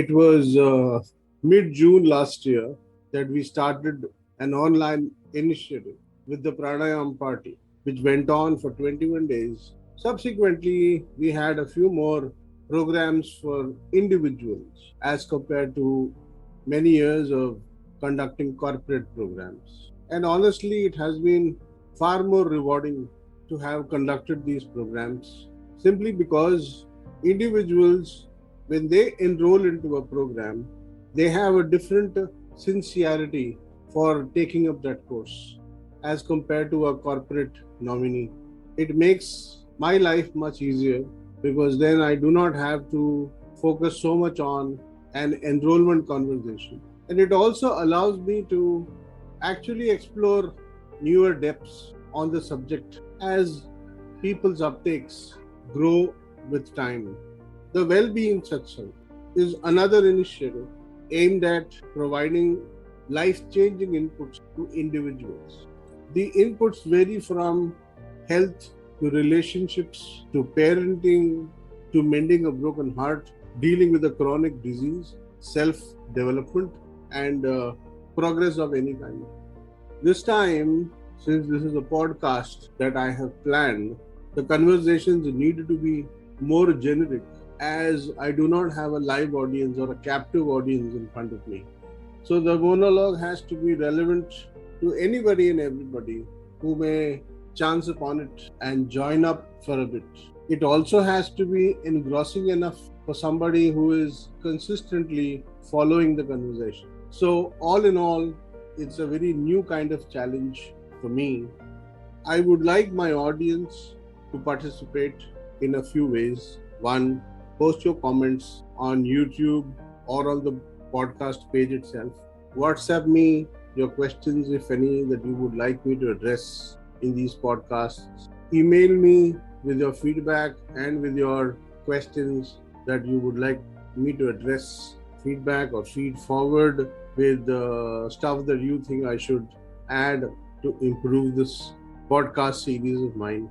It was mid-June last year that we started an online initiative with the Pranayam Party, which went on for 21 days. Subsequently, we had a few more programs for individuals as compared to many years of conducting corporate programs. And honestly, it has been far more rewarding to have conducted these programs simply because individuals, when they enroll into a program, they have a different sincerity for taking up that course as compared to a corporate nominee. It makes my life much easier because then I do not have to focus so much on an enrollment conversation. And it also allows me to actually explore newer depths on the subject as people's uptakes grow with time. The Well-Being Satsang is another initiative aimed at providing life-changing inputs to individuals. The inputs vary from health to relationships to parenting to mending a broken heart, dealing with a chronic disease, self-development, and progress of any kind. This time, since this is a podcast that I have planned, the conversations need to be more generic as I do not have a live audience or a captive audience in front of me. So the monologue has to be relevant to anybody and everybody who may chance upon it and join up for a bit. It also has to be engrossing enough for somebody who is consistently following the conversation. So all in all, it's a very new kind of challenge for me. I would like my audience to participate in a few ways. One, post your comments on YouTube or on the podcast page itself. WhatsApp me your questions, if any, that you would like me to address in these podcasts. Email me with your feedback and with your questions that you would like me to address, feedback or feed forward with stuff that you think I should add to improve this podcast series of mine.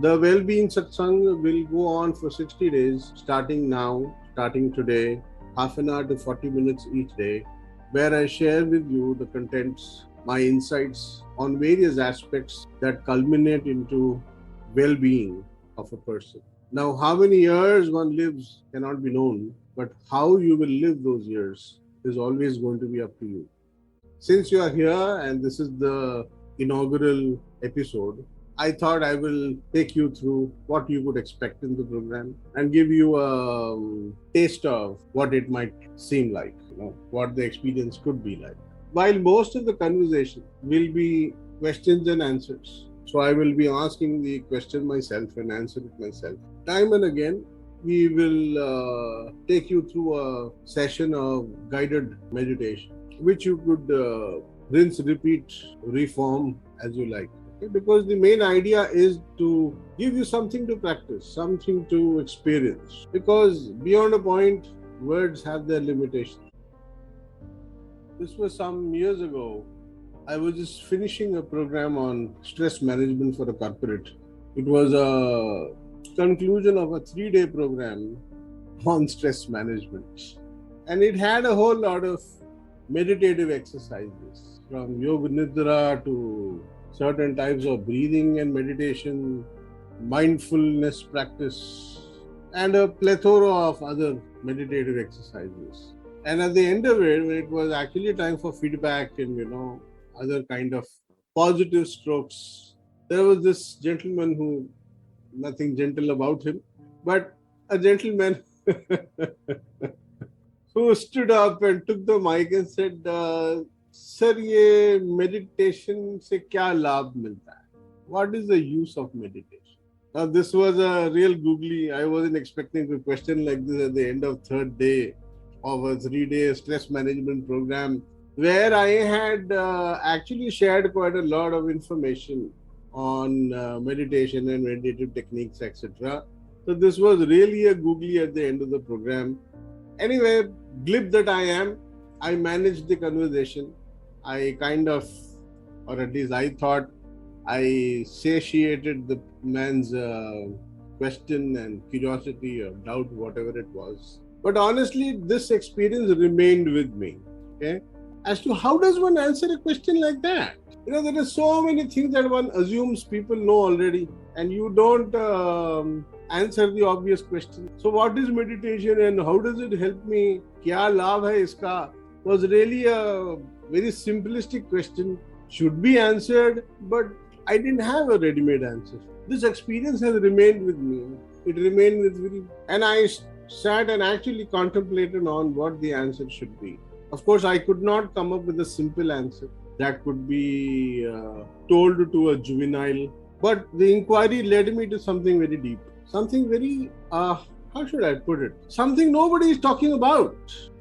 The Well-Being Satsang will go on for 60 days, starting now, starting today, half an hour to 40 minutes each day, where I share with you the contents, my insights on various aspects that culminate into well-being of a person. Now, how many years one lives cannot be known, but how you will live those years is always going to be up to you. Since you are here and this is the inaugural episode, I thought I will take you through what you could expect in the program and give you a taste of what it might seem like, what the experience could be like. While most of the conversation will be questions and answers, so I will be asking the question myself and answer it myself. Time and again, we will take you through a session of guided meditation, which you could rinse, repeat, reform as you like. Okay? Because the main idea is to give you something to practice, something to experience. Because beyond a point, words have their limitations. This was some years ago. I was just finishing a program on stress management for a corporate. It was a conclusion of a 3-day program on stress management. And it had a whole lot of meditative exercises, from yoga nidra to certain types of breathing and meditation, mindfulness practice, and a plethora of other meditative exercises. And at the end of it, when it was actually time for feedback and other kind of positive strokes, there was this gentleman who, nothing gentle about him, but a gentleman who stood up and took the mic and said, "Sir, ये meditation से क्या लाभ मिलता है? What is the use of meditation?" Now, this was a real googly. I wasn't expecting a question like this at the end of third day of a 3-day stress management program, where I had actually shared quite a lot of information on meditation and meditative techniques, etc. So this was really a googly at the end of the program. Anyway, glib that I am, I managed the conversation. I kind of, or at least I thought, I satiated the man's question and curiosity or doubt, whatever it was. But honestly, this experience remained with me. Okay, as to how does one answer a question like that? There are so many things that one assumes people know already, and you don't answer the obvious question. So, what is meditation and how does it help me? Kya labh hai iska? Was really a very simplistic question. Should be answered, but I didn't have a ready-made answer. This experience has remained with me. It remained with me, and I sat and actually contemplated on what the answer should be. Of course, I could not come up with a simple answer that could be told to a juvenile, but the inquiry led me to something very deep, something very, how should I put it? Something nobody is talking about.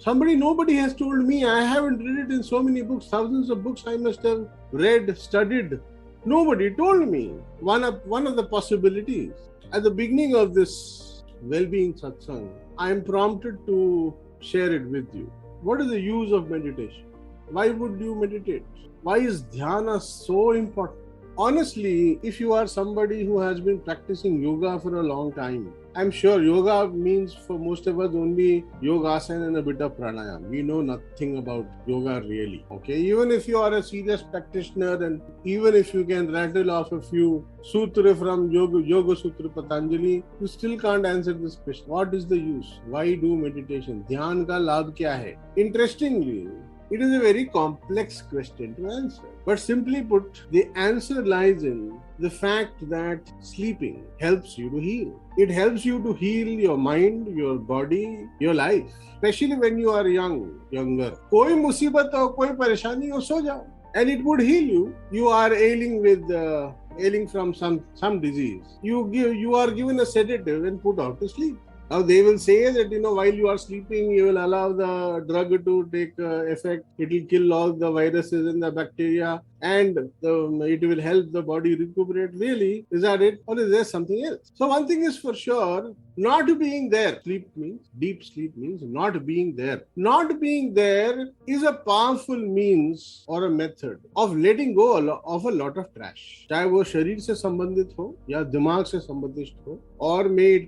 Nobody has told me. I haven't read it in so many books, thousands of books I must have read, studied. Nobody told me one of the possibilities. At the beginning of this Well-Being Satsang, I am prompted to share it with you. What is the use of meditation? Why would you meditate? Why is Dhyana so important? Honestly, if you are somebody who has been practicing yoga for a long time, I'm sure yoga means for most of us only yogasana and a bit of pranayama. We know nothing about yoga really. Okay, even if you are a serious practitioner and even if you can rattle off a few sutra from Yoga Sutra Patanjali, you still can't answer this question. What is the use? Why do meditation? Dhyan ka labh kya hai? Interestingly, it is a very complex question to answer. But simply put, the answer lies in the fact that sleeping helps you to heal. It helps you to heal your mind, your body, your life. Especially when you are younger. Koi musibat ho, koi pareshani ho, so jao. And it would heal you. You are ailing from some disease. You are given a sedative and put out to sleep. Now they will say that while you are sleeping, you will allow the drug to take effect. It will kill all the viruses and the bacteria, and it will help the body recuperate. Really, is that it, or is there something else? So one thing is for sure: not being there. Deep sleep means not being there. Not being there is a powerful means or a method of letting go of a lot of trash. चाहे वो शरीर से संबंधित हो या दिमाग से संबंधित हो, or may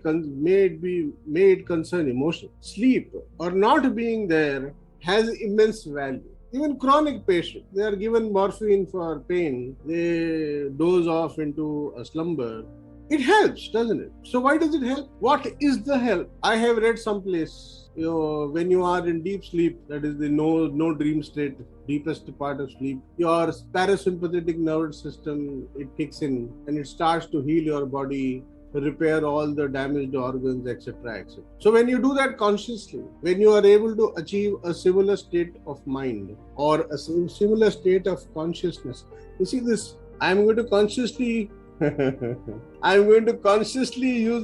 it concern emotion. Sleep or not being there has immense value. Even chronic patients, they are given morphine for pain, they doze off into a slumber. It helps, doesn't it? So why does it help? What is the help? I have read someplace, when you are in deep sleep, that is the no dream state, deepest part of sleep, your parasympathetic nervous system, it kicks in and it starts to heal your body, repair all the damaged organs, etc., etc. So when you do that consciously, when you are able to achieve a similar state of mind or a similar state of consciousness, you see this, I'm going to consciously use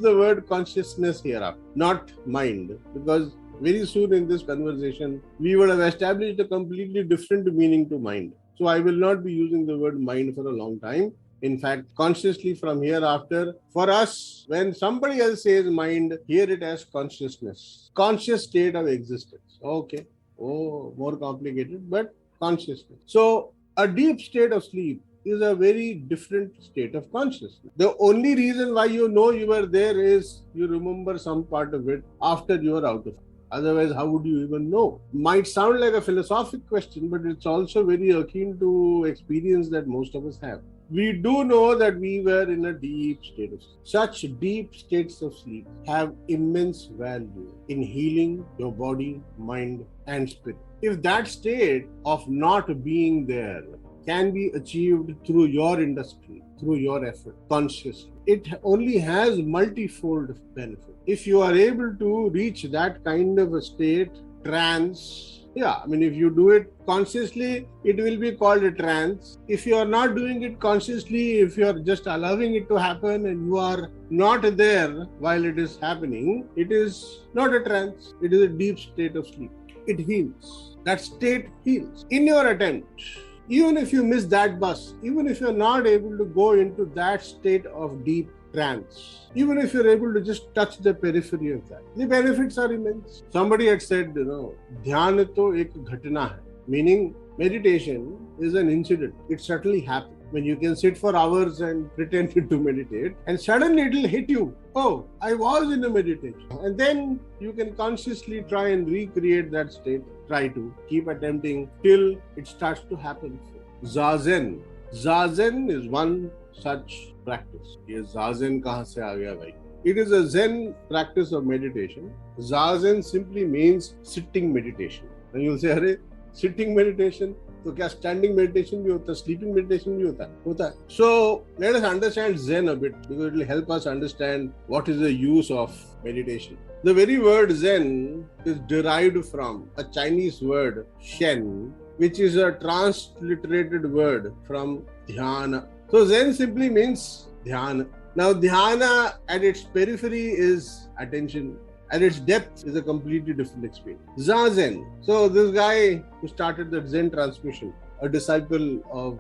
the word consciousness here, not mind, because very soon in this conversation, we would have established a completely different meaning to mind. So I will not be using the word mind for a long time. In fact, consciously from hereafter, for us, when somebody else says mind, hear it as consciousness, conscious state of existence. Okay. Oh, more complicated, but consciousness. So a deep state of sleep is a very different state of consciousness. The only reason why you know you were there is you remember some part of it after you are out of it. Otherwise, how would you even know? Might sound like a philosophic question, but it's also very akin to experience that most of us have. We do know that we were in a deep state of sleep. Such deep states of sleep have immense value in healing your body, mind, and spirit. If that state of not being there can be achieved through your industry, through your effort, consciously, it only has multifold benefit. If you are able to reach that kind of a state, trance, if you do it consciously, it will be called a trance. If you are not doing it consciously, if you are just allowing it to happen and you are not there while it is happening, it is not a trance. It is a deep state of sleep. It heals. That state heals. In your attempt, even if you miss that bus, even if you're not able to go into that state of deep trance, even if you're able to just touch the periphery of that, the benefits are immense. Somebody had said, Dhyana to ek ghatna hai, meaning meditation is an incident. It certainly happens. when you can sit for hours and pretend to meditate, and suddenly it will hit you, oh, I was in a meditation. And then you can consciously try and recreate that state. Try to keep attempting till it starts to happen. Zazen is one such practice. ये zazen कहाँ से आ गया भाई? It is a Zen practice of meditation. Zazen simply means sitting meditation. And you'll say, अरे sitting meditation, तो क्या standing meditation भी होता है, sleeping meditation भी होता है. So let us understand Zen a bit, because it will help us understand what is the use of meditation. The very word Zen is derived from a Chinese word Shen, which is a transliterated word from Dhyana. So Zen simply means Dhyana. Now Dhyana at its periphery is attention. At its depth is a completely different experience. Zazen. So this guy who started the Zen transmission, a disciple of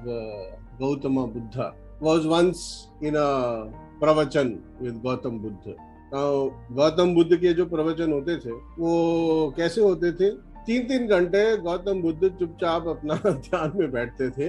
Gautama Buddha, was once in a pravachan with Gautam Buddha. Now Gautam Buddha के जो प्रवचन होते थे वो कैसे होते थे? 3-3 घंटे गौतम बुद्ध चुपचाप अपना ध्यान में बैठते थे,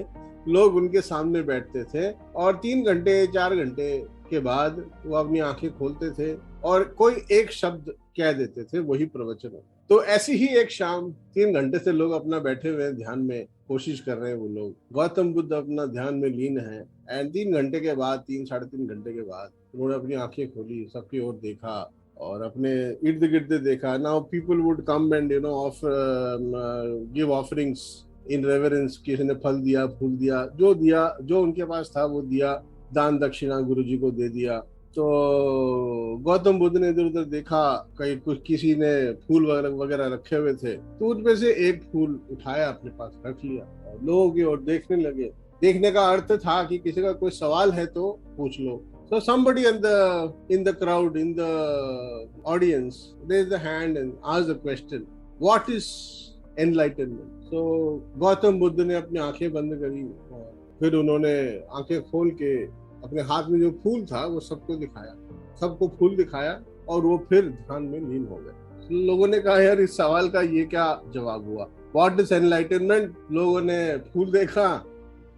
लोग उनके सामने बैठते थे, और 3 घंटे 4 घंटे के बाद वो अपनी आंखें खोलते थे और कोई एक शब्द कह देते थे, वही प्रवचन हो। तो ऐसी ही एक शाम 3 घंटे से लोग अपना बैठे हुए ध्यान में कोशिश कर रहे हैं, वो लोग गौतम बुद्ध अपना ध्यान में लीन है, एंड 3 घंटे के बाद 3-3.5 घंटे के बाद उन्होंने अपनी आंखें खोली, सबकी ओर देखा और अपने इर्द गिर्द देखा। Now people would come and give offerings in reverence. किसी ने फल दिया, फूल दिया, जो उनके पास था वो दिया, दान दक्षिणा गुरु जी को दे दिया। तो गौतम बुद्ध ने इधर उधर देखा, कहीं कुछ किसी ने फूल वगैरह रखे हुए थे, तो उनमें से एक फूल उठाया, अपने पास रख लिया और लोगों की ओर देखने लगे। देखने का अर्थ था कि किसी का कोई सवाल है तो पूछ लो। So somebody in the crowd, in the audience, raised the hand and asked the question, what is enlightenment? So Gautam Buddha ने अपनी आंखें बंद करी और फिर उन्होंने आंखें खोल के अपने हाथ में जो फूल था वो सबको फूल दिखाया और वो फिर ध्यान में लीन हो गए। लोगों ने कहा, यार इस सवाल का ये क्या जवाब हुआ? What is enlightenment? लोगों ने फूल देखा,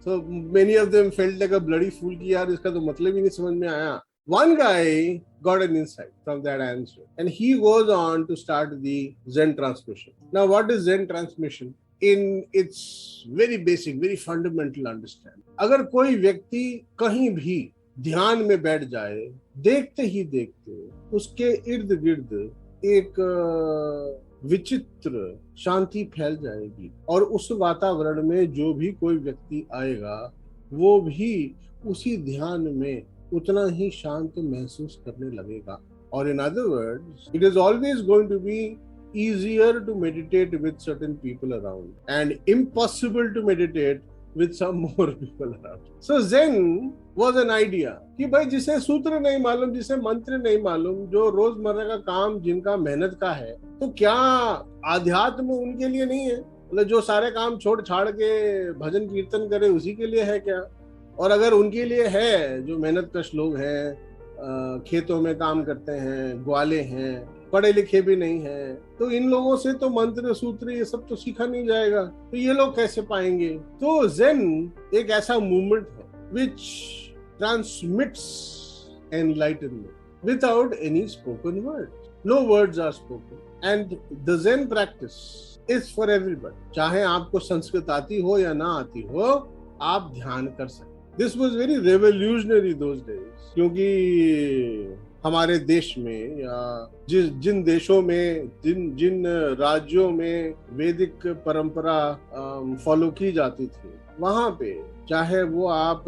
so many of them felt like a bloody fool कि यार इसका तो मतलब ही नहीं समझ में आया। One guy got an insight from that answer, and he goes on to start the Zen transmission. Now, what is Zen transmission? In its very basic, very fundamental understanding, अगर कोई व्यक्ति कहीं भी ध्यान में बैठ जाए, देखते ही देखते उसके इर्द गिर्द एक विचित्र शांति फैल जाएगी, और उस वातावरण में जो भी कोई व्यक्ति आएगा वो भी उसी ध्यान में उतना ही शांत महसूस करने लगेगा। और in other words, it is always going to be easier to meditate with certain people around and impossible to meditate with some more people around. So Zen was an idea कि भाई जिसे सूत्र नहीं मालूम, जिसे मंत्र नहीं मालूम, जो रोजमर्रा का काम जिनका मेहनत का है, तो क्या आध्यात्म उनके लिए नहीं है? मतलब जो सारे काम छोड़ छाड़ के भजन कीर्तन करे उसी के लिए है क्या? और अगर उनके लिए है, जो मेहनत कश लोग हैं, खेतों में काम करते हैं, ग्वाले हैं, पढ़े लिखे भी नहीं हैं, तो इन लोगों से तो मंत्र सूत्र ये सब तो सीखा नहीं जाएगा, तो ये लोग कैसे पाएंगे? तो ज़ेन एक ऐसा मूवमेंट है which transmits enlightenment without any spoken words. No words are spoken, and the Zen practice is for everybody. चाहे आपको संस्कृत आती हो या ना आती हो, आप ध्यान कर सकते। This was very revolutionary those days, क्योंकि हमारे देश में या जिन देशों में, जिन राज्यों में वैदिक परंपरा फॉलो की जाती थी, वहां पे चाहे वो आप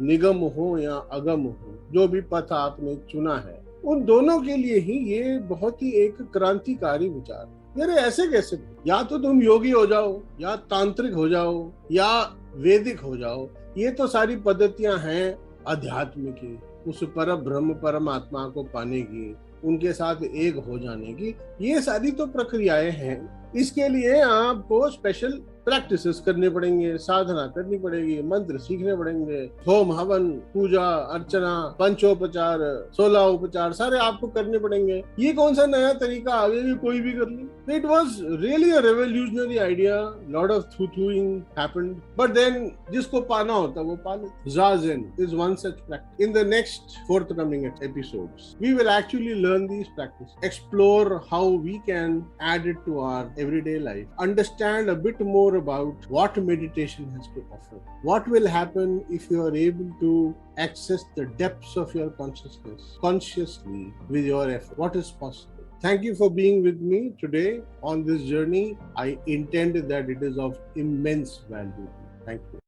निगम हो या अगम हो, जो भी पथ आपने चुना है, उन दोनों के लिए ही ये बहुत ही एक क्रांतिकारी विचार। यार ऐसे कैसे? या तो तुम योगी हो जाओ, या तांत्रिक हो जाओ, या वैदिक हो जाओ, ये तो सारी पद्धतियां हैं अध्यात्म की, उस पर ब्रह्म परमात्मा को पाने की, उनके साथ एक हो जाने की, ये सारी तो प्रक्रियाएं हैं। इसके लिए आपको स्पेशल प्रैक्टिसेस करने पड़ेंगे, साधना करनी पड़ेगी, मंत्र सीखने पड़ेंगे, होम हवन, पूजा अर्चना, पंचोपचार, 16 उपचार सारे आपको करने पड़ेंगे। ये कौन सा नया तरीका आगे भी कोई भी कर ले? It was really a revolutionary idea, lot of थूथूइंग हैपेंड, बट देन जिसको पाना होता वो पा ले। zazen is one such practice. In the next forthcoming episodes, we will actually learn these practices, explore how we can add it to our everyday life, understand a bit more about what meditation has to offer. What will happen if you are able to access the depths of your consciousness consciously with your effort? What is possible? Thank you for being with me today on this journey. I intend that it is of immense value. Thank you.